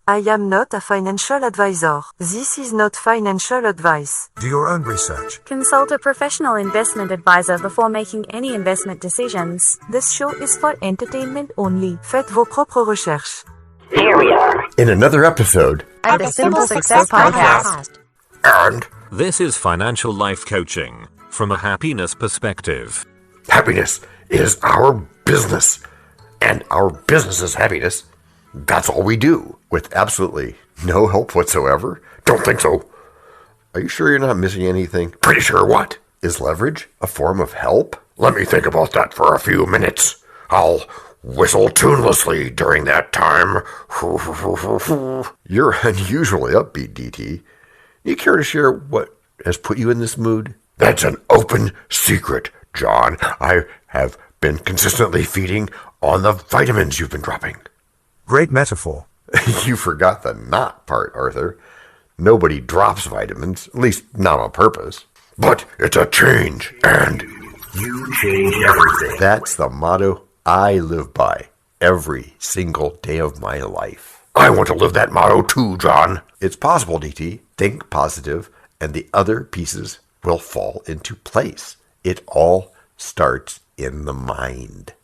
I am not a financial advisor. This is not financial advice. Do your own research. Consult a professional investment advisor before making any investment decisions. This show is for entertainment only. Faites vos propres recherches. Here we are. In another episode Of the Simple Success Podcast. And This is financial life coaching from a happiness perspective. happiness is our business. And our business is happiness. That's all we do. with absolutely no help whatsoever. Don't think so. Are you sure you're not missing anything? Pretty sure what? Is leverage a form of help? Let me think about that for a few minutes. I'll whistle tunelessly during that time. You're unusually upbeat, DT. You care to share what has put you in this mood? That's an open secret, John. I have been consistently feeding on the vitamins you've been dropping. Great metaphor. You forgot the not part, Arthur. Nobody drops vitamins, at least not on purpose. But it's a change, and you change everything. That's the motto I live by every single day of my life. I want to live that motto too, John. It's possible, DT. Think positive, and the other pieces will fall into place. It all starts in the mind.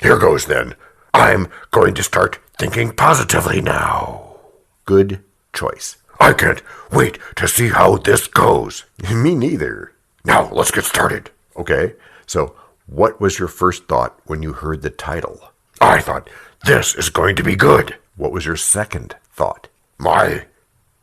Here goes then. I'm going to start thinking positively now. Good choice. I can't wait to see how this goes. Me neither. Now, let's get started. Okay, so what was your first thought when you heard the title? I thought, this is going to be good. What was your second thought? My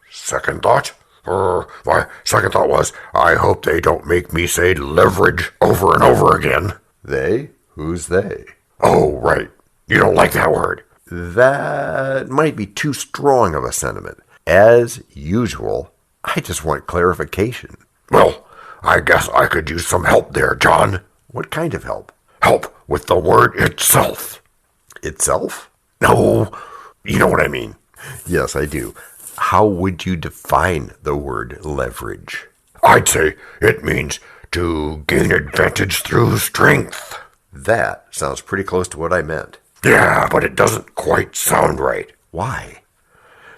second thought? My second thought was, I hope they don't make me say leverage over and over again. They? Who's they? Oh, right. You don't like that word. That might be too strong of a sentiment. As usual, I just want clarification. Well, I guess I could use some help there, John. What kind of help? Help with the word itself. Itself? No, you know what I mean. Yes, I do. How would you define the word leverage? I'd say it means to gain advantage through strength. That sounds pretty close to what I meant. Yeah, but it doesn't quite sound right. Why?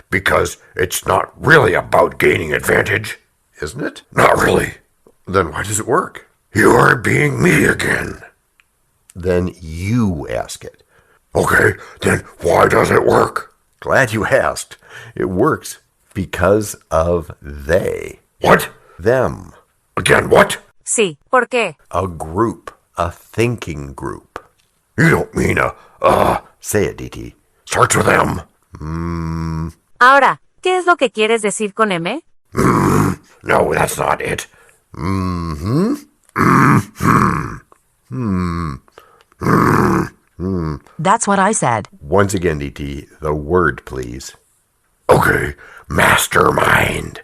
Because it's not really about gaining advantage. Isn't it? Not really. Then why does it work? You're being me again. Then you ask it. Okay, then why does it work? Glad you asked. It works because of they. What? Them. Again, what? Sí, ¿por qué? A group. A thinking group. You don't mean Say it, DT. starts with M. Ahora, ¿qué es lo que quieres decir con M? No, that's not it. That's what I said. Once again, DT, the word, please. Okay, mastermind.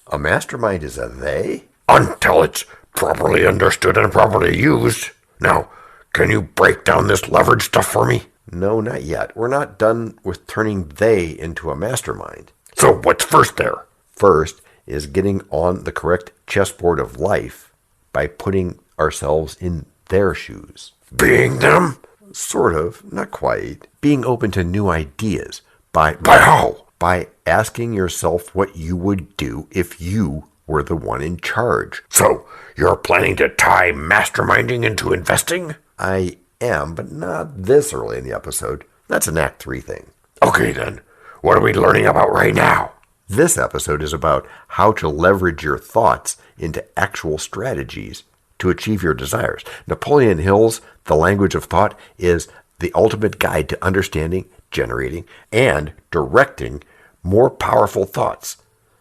A mastermind is a they? Until it's properly understood and properly used. Now, can you break down this leverage stuff for me? No, not yet. We're not done with turning they into a mastermind. So what's first there? First is getting on the correct chessboard of life by putting ourselves in their shoes. Being them? Sort of, not quite. Being open to new ideas by how? By asking yourself what you would do if you were the one in charge. So, you're planning to tie masterminding into investing? I am, but not this early in the episode. That's an Act 3 thing. Okay then, what are we learning about right now? This episode is about how to leverage your thoughts into actual strategies to achieve your desires. Napoleon Hill's The Language of Thought is the ultimate guide to understanding, generating, and directing more powerful thoughts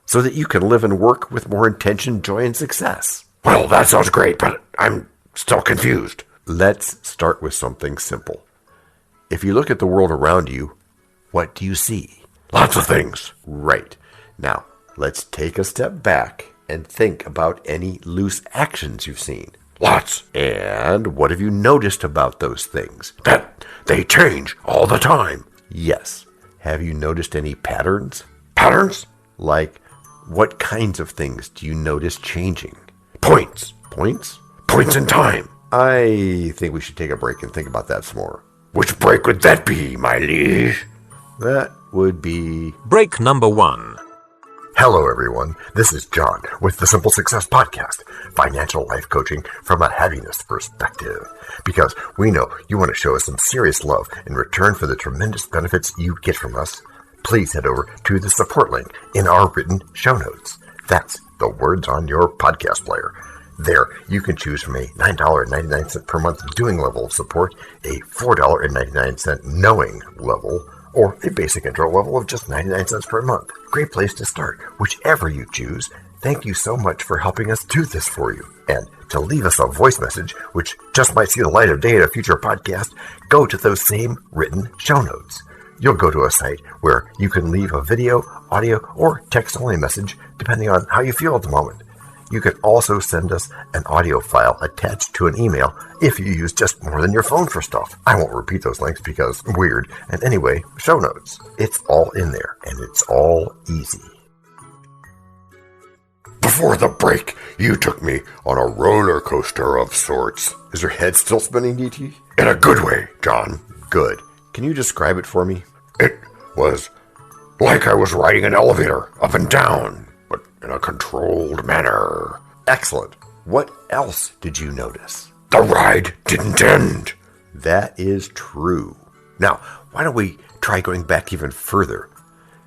so that you can live and work with more intention, joy, and success. Well, that sounds great, but I'm still confused. Let's start with something simple. If you look at the world around you, what do you see? Lots of things. Right. Now, let's take a step back and think about any loose actions you've seen. Lots. And what have you noticed about those things? That they change all the time. Yes. Have you noticed any patterns? Patterns? Like, what kinds of things do you notice changing? Points. Points? Points in time. I think we should take a break and think about that some more. Which break would that be, my liege? That would be... Break number 1. Hello, everyone. This is John with the Simple Success Podcast, financial life coaching from a happiness perspective. Because we know you want to show us some serious love in return for the tremendous benefits you get from us. Please head over to the support link in our written show notes. That's the words on your podcast player. There, you can choose from a $9.99 per month doing level of support, a $4.99 knowing level, or a basic intro level of just 99 cents per month. Great place to start, whichever you choose. Thank you so much for helping us do this for you. And to leave us a voice message, which just might see the light of day in a future podcast, go to those same written show notes. You'll go to a site where you can leave a video, audio, or text-only message, depending on how you feel at the moment. You can also send us an audio file attached to an email if you use just more than your phone for stuff. I won't repeat those links because weird. And anyway, show notes. It's all in there, and it's all easy. Before the break, you took me on a roller coaster of sorts. Is your head still spinning, DT? In a good way, John. Good. Can you describe it for me? It was like I was riding an elevator up and down, but in a controlled manner. Excellent. What else did you notice? The ride didn't end. That is true. Now, why don't we try going back even further?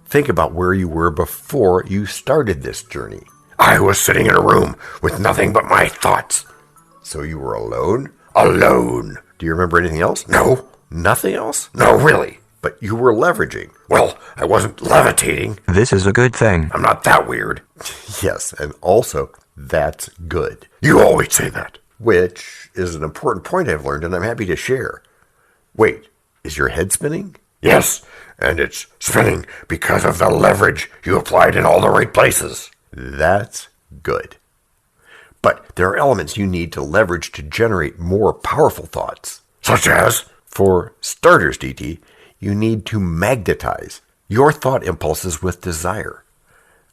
Think about where you were before you started this journey. I was sitting in a room with nothing but my thoughts. So you were alone? Alone. Do you remember anything else? No. Nothing else? No, really. But you were leveraging. Well, I wasn't levitating. This is a good thing. I'm not that weird. Yes, and also, that's good. You always say that. Which is an important point I've learned, and I'm happy to share. Wait, is your head spinning? Yes, and it's spinning because of the leverage you applied in all the right places. That's good. But there are elements you need to leverage to generate more powerful thoughts. Such as? For starters, DT, you need to magnetize your thought impulses with desire.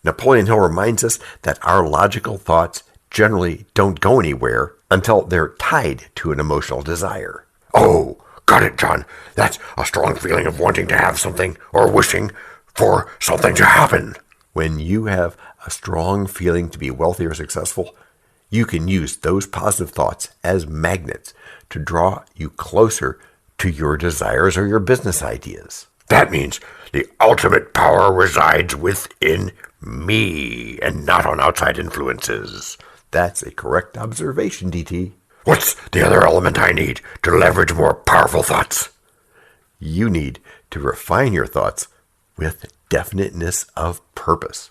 Napoleon Hill reminds us that our logical thoughts generally don't go anywhere until they're tied to an emotional desire. Oh, got it, John. That's a strong feeling of wanting to have something or wishing for something to happen. When you have a strong feeling to be wealthy or successful, you can use those positive thoughts as magnets to draw you closer to your desires or your business ideas. That means the ultimate power resides within me and not on outside influences. That's a correct observation, DT. What's the other element I need to leverage more powerful thoughts? You need to refine your thoughts with definiteness of purpose.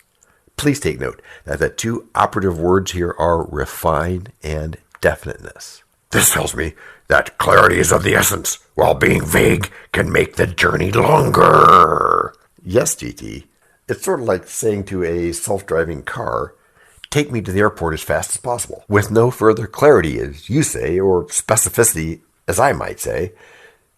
Please take note that the two operative words here are refine and definiteness. This tells me that clarity is of the essence, while being vague can make the journey longer. Yes, DT. It's sort of like saying to a self-driving car, take me to the airport as fast as possible, with no further clarity, as you say, or specificity, as I might say.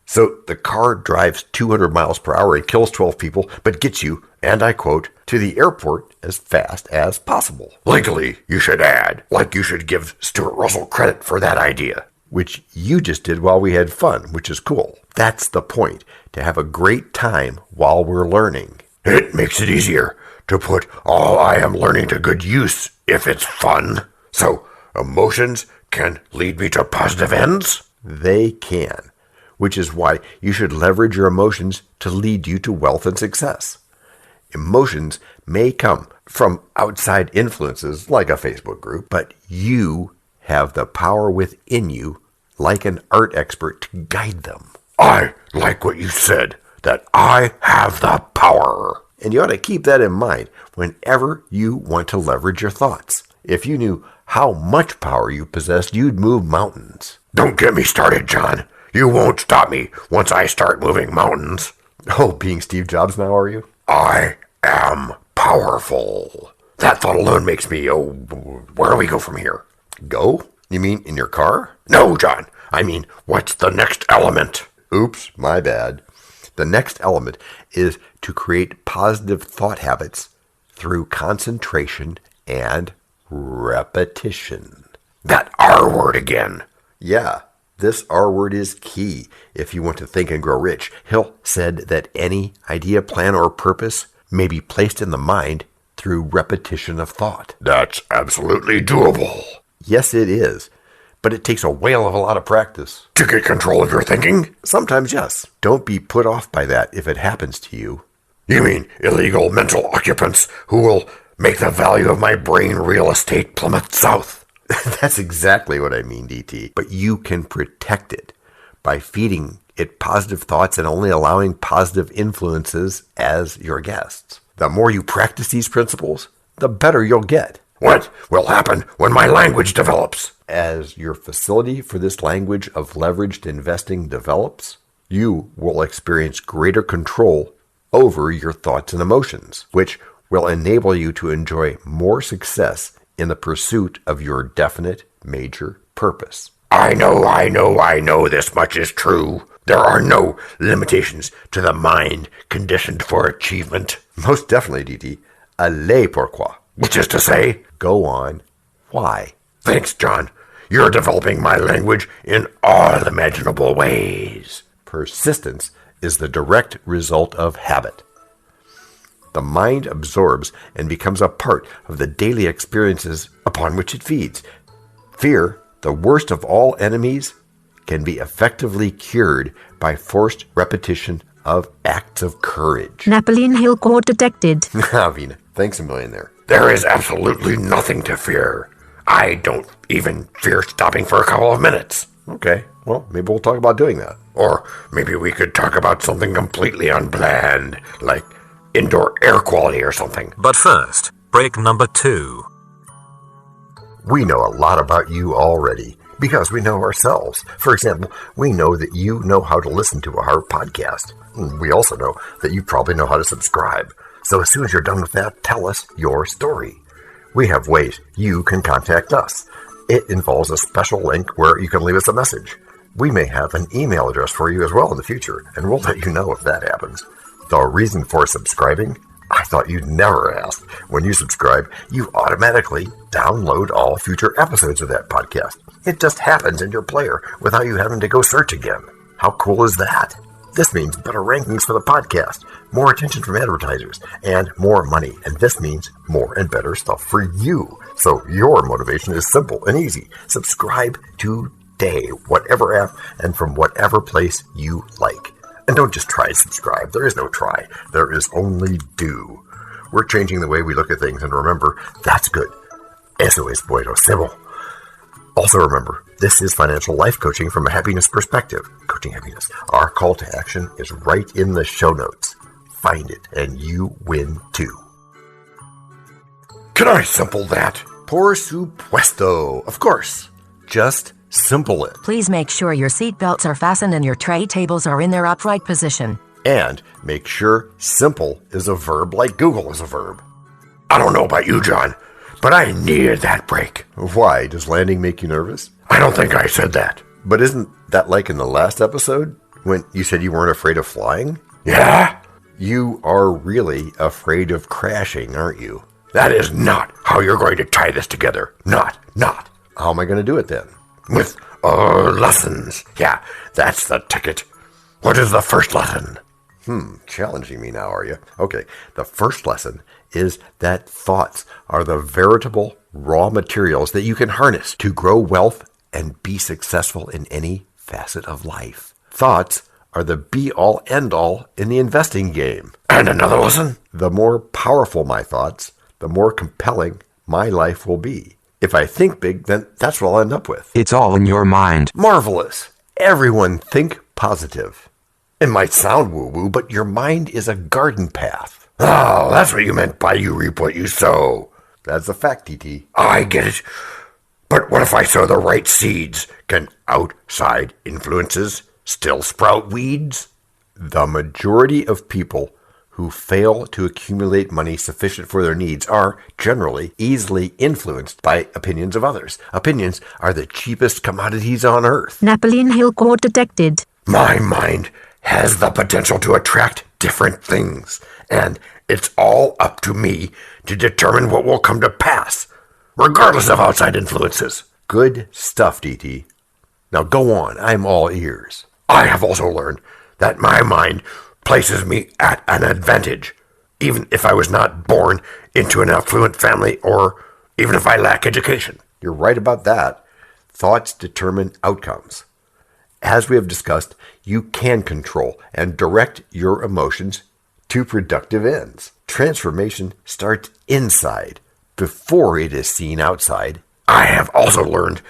So the car drives 200 miles per hour and kills 12 people, but gets you, and I quote, to the airport as fast as possible. Legally, you should add, like you should give Stuart Russell credit for that idea. Which you just did while we had fun, which is cool. That's the point, to have a great time while we're learning. It makes it easier to put all I am learning to good use if it's fun. So, emotions can lead me to positive ends? They can, which is why you should leverage your emotions to lead you to wealth and success. Emotions may come from outside influences like a Facebook group, but you have the power within you, like an art expert, to guide them. I like what you said, that I have the power. And you ought to keep that in mind whenever you want to leverage your thoughts. If you knew how much power you possessed, you'd move mountains. Don't get me started, John. You won't stop me once I start moving mountains. Oh, being Steve Jobs now, are you? I am powerful. That thought alone makes me, where do we go from here? Go? You mean in your car? No, John. I mean, what's the next element? Oops, my bad. The next element is to create positive thought habits through concentration and repetition. That R word again. Yeah, This R word is key if you want to think and grow rich. Hill said that any idea, plan, or purpose may be placed in the mind through repetition of thought. That's absolutely doable. Yes, it is. But it takes a whale of a lot of practice. To get control of your thinking? Sometimes, yes. Don't be put off by that if it happens to you. You mean illegal mental occupants who will make the value of my brain real estate plummet south? That's exactly what I mean, DT. But you can protect it by feeding it positive thoughts and only allowing positive influences as your guests. The more you practice these principles, the better you'll get. What will happen when my language develops? As your facility for this language of leveraged investing develops, you will experience greater control over your thoughts and emotions, which will enable you to enjoy more success in the pursuit of your definite major purpose. I know this much is true. There are no limitations to the mind conditioned for achievement. Most definitely, DT. Allez pourquoi. Which is to say, go on. Why? Thanks, John. You're developing my language in all imaginable ways. Persistence is the direct result of habit. The mind absorbs and becomes a part of the daily experiences upon which it feeds. Fear, the worst of all enemies, can be effectively cured by forced repetition of acts of courage. Napoleon Hill code detected. Vina, thanks a million there. There is absolutely nothing to fear. I don't even fear stopping for a couple of minutes. Okay, well, maybe we'll talk about doing that. Or maybe we could talk about something completely unplanned, like indoor air quality or something. But first, break number 2. We know a lot about you already because we know ourselves. For example, we know that you know how to listen to our podcast. We also know that you probably know how to subscribe. So as soon as you're done with that, tell us your story. We have ways you can contact us. It involves a special link where you can leave us a message. We may have an email address for you as well in the future, and we'll let you know if that happens. The reason for subscribing? I thought you'd never ask. When you subscribe, you automatically download all future episodes of that podcast. It just happens in your player without you having to go search again. How cool is that? This means better rankings for the podcast, more attention from advertisers, and more money. And this means more and better stuff for you. So your motivation is simple and easy. Subscribe today, whatever app and from whatever place you like. And don't just try to subscribe. There is no try. There is only do. We're changing the way we look at things, and remember, that's good. Eso es bueno, sebo. Also remember, this is financial life coaching from a happiness perspective. Coaching happiness. Our call to action is right in the show notes. Find it, and you win too. Can I simple that? Por supuesto. Of course. Just simple it. Please make sure your seatbelts are fastened and your tray tables are in their upright position. And make sure simple is a verb like Google is a verb. I don't know about you, John, but I needed that break. Why? Does landing make you nervous? I don't think I said that. But isn't that like in the last episode when you said you weren't afraid of flying? Yeah? You are really afraid of crashing, aren't you? That is not how you're going to tie this together. Not. How am I going to do it then? With lessons. Yeah, that's the ticket. What is the first lesson? Challenging me now, are you? Okay, the first lesson is that thoughts are the veritable raw materials that you can harness to grow wealth and be successful in any facet of life. Thoughts are the be-all, end-all in the investing game. And another lesson? The more powerful my thoughts, the more compelling my life will be. If I think big, then that's what I'll end up with. It's all in your mind. Marvelous. Everyone think positive. It might sound woo-woo, but your mind is a garden path. Oh, that's what you meant by you reap what you sow. That's a fact, TT. I get it. But what if I sow the right seeds? Can outside influences still sprout weeds? The majority of people who fail to accumulate money sufficient for their needs are generally easily influenced by opinions of others. Opinions are the cheapest commodities on earth. Napoleon Hill code detected. My mind has the potential to attract different things, and it's all up to me to determine what will come to pass, regardless of outside influences. Good stuff, DT. Now go on, I'm all ears. I have also learned that my mind places me at an advantage, even if I was not born into an affluent family or even if I lack education. You're right about that. Thoughts determine outcomes. As we have discussed, you can control and direct your emotions to productive ends. Transformation starts inside before it is seen outside. I have also learned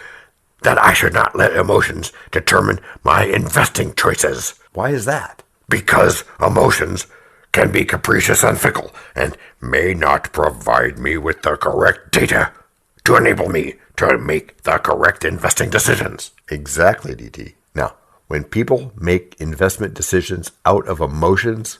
that I should not let emotions determine my investing choices. Why is that? Because emotions can be capricious and fickle and may not provide me with the correct data to enable me to make the correct investing decisions. Exactly, DT. Now, when people make investment decisions out of emotions,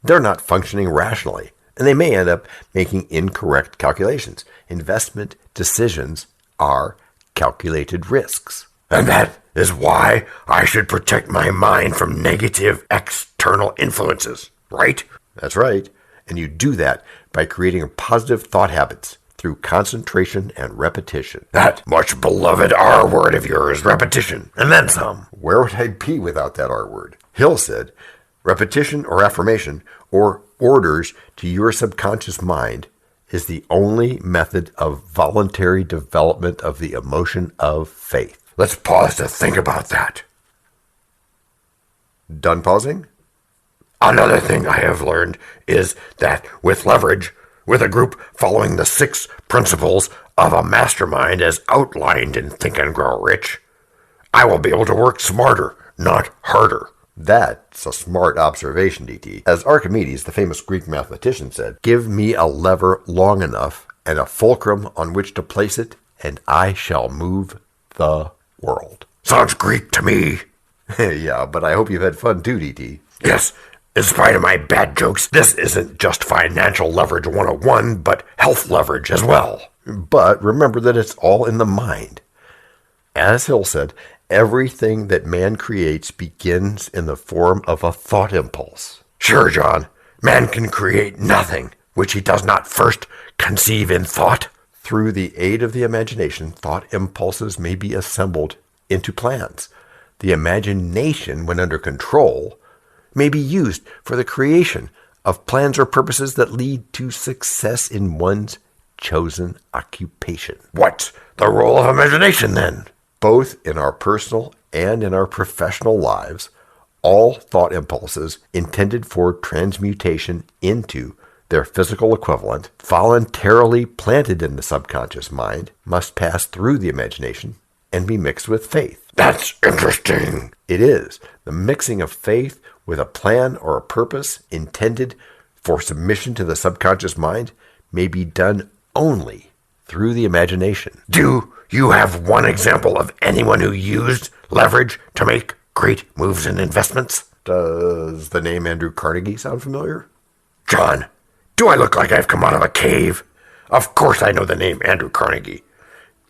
they're not functioning rationally, and they may end up making incorrect calculations. Investment decisions are calculated risks. And that is why I should protect my mind from negative external influences, right? That's right. And you do that by creating positive thought habits through concentration and repetition. That much beloved R word of yours, repetition, and then some. Where would I be without that R word? Hill said, repetition or affirmation or orders to your subconscious mind is the only method of voluntary development of the emotion of faith. Let's pause to think about that. Done pausing? Another thing I have learned is that with leverage, with a group following the 6 principles of a mastermind as outlined in Think and Grow Rich, I will be able to work smarter, not harder. That's a smart observation, DT. As Archimedes, the famous Greek mathematician, said, give me a lever long enough and a fulcrum on which to place it, and I shall move the world. Sounds Greek to me. Yeah, but I hope you've had fun too, DT. Yes, in spite of my bad jokes, this isn't just financial leverage 101, but health leverage as well. But remember that it's all in the mind. As Hill said, everything that man creates begins in the form of a thought impulse. Sure, John. Man can create nothing which he does not first conceive in thought. Through the aid of the imagination, thought impulses may be assembled into plans. The imagination, when under control, may be used for the creation of plans or purposes that lead to success in one's chosen occupation. What's the role of imagination then? Both in our personal and in our professional lives, all thought impulses intended for transmutation into their physical equivalent, voluntarily planted in the subconscious mind, must pass through the imagination and be mixed with faith. That's interesting. It is. The mixing of faith with a plan or a purpose intended for submission to the subconscious mind may be done only through the imagination. Do you have one example of anyone who used leverage to make great moves in investments? Does the name Andrew Carnegie sound familiar? John, do I look like I've come out of a cave? Of course I know the name Andrew Carnegie,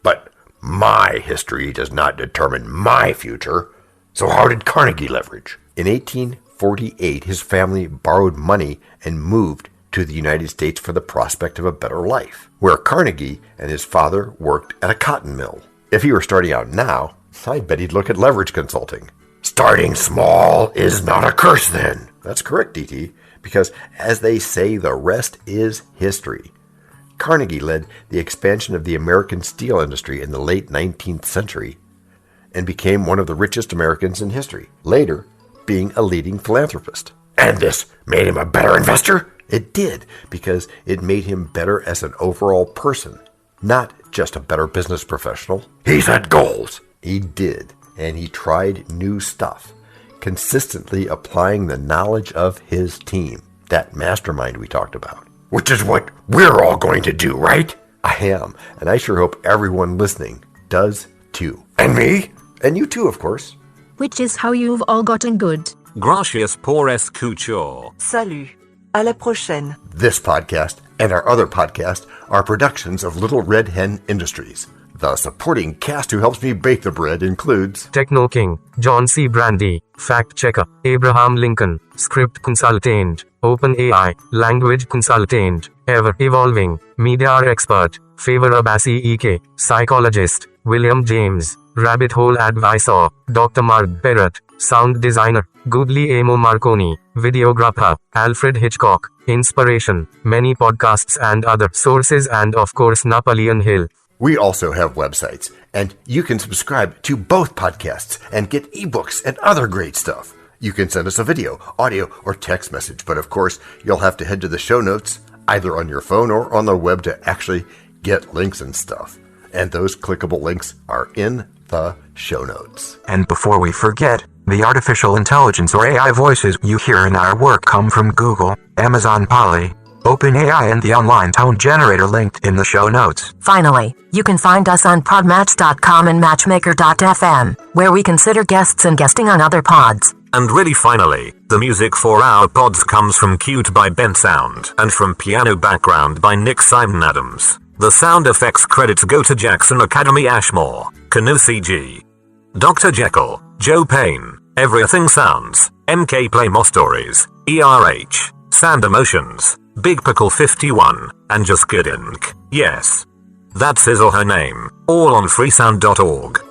but my history does not determine my future. So how did Carnegie leverage? In 1848, his family borrowed money and moved to the United States for the prospect of a better life, where Carnegie and his father worked at a cotton mill. If he were starting out now, I bet he'd look at leverage consulting. Starting small is not a curse then. That's correct, DT, because as they say, the rest is history. Carnegie led the expansion of the American steel industry in the late 19th century and became one of the richest Americans in history, later being a leading philanthropist. And this made him a better investor? It did, because it made him better as an overall person, not just a better business professional. He set goals. He did, and he tried new stuff, consistently applying the knowledge of his team, that mastermind we talked about. Which is what we're all going to do, right? I am, and I sure hope everyone listening does too. And me? And you too, of course. Which is how you've all gotten good. Gracias por escuchar. Salut. À la prochaine. This podcast and our other podcast are productions of Little Red Hen Industries. The supporting cast who helps me bake the bread includes Techno King, John C. Brandy, Fact Checker, Abraham Lincoln, Script Consultant, OpenAI, Language Consultant, Ever Evolving, Media Expert, Favor Abassi EK, Psychologist, William James, Rabbit Hole Advisor, Dr. Mark Barrett, Sound Designer, Guglielmo Marconi, Videographer, Alfred Hitchcock, Inspiration, many podcasts and other sources, and of course Napoleon Hill. We also have websites, and you can subscribe to both podcasts and get ebooks and other great stuff. You can send us a video, audio, or text message, but of course, you'll have to head to the show notes, either on your phone or on the web, to actually get links and stuff. And those clickable links are in the show notes. And before we forget, the artificial intelligence or AI voices you hear in our work come from Google, Amazon Polly, OpenAI, and the online tone generator linked in the show notes. Finally, you can find us on podmatch.com and matchmaker.fm, where we consider guests and guesting on other pods. And really finally, the music for our pods comes from Cute by Ben Sound and from Piano Background by Nick Simon Adams. The sound effects credits go to Jackson Academy Ashmore, Canoe CG, Dr. Jekyll, Joe Payne, Everything Sounds, MK Play More Stories, ERH, Sand Emotions, Big Pickle 51, and Just Good Inc. Yes. That's his or her name, all on freesound.org.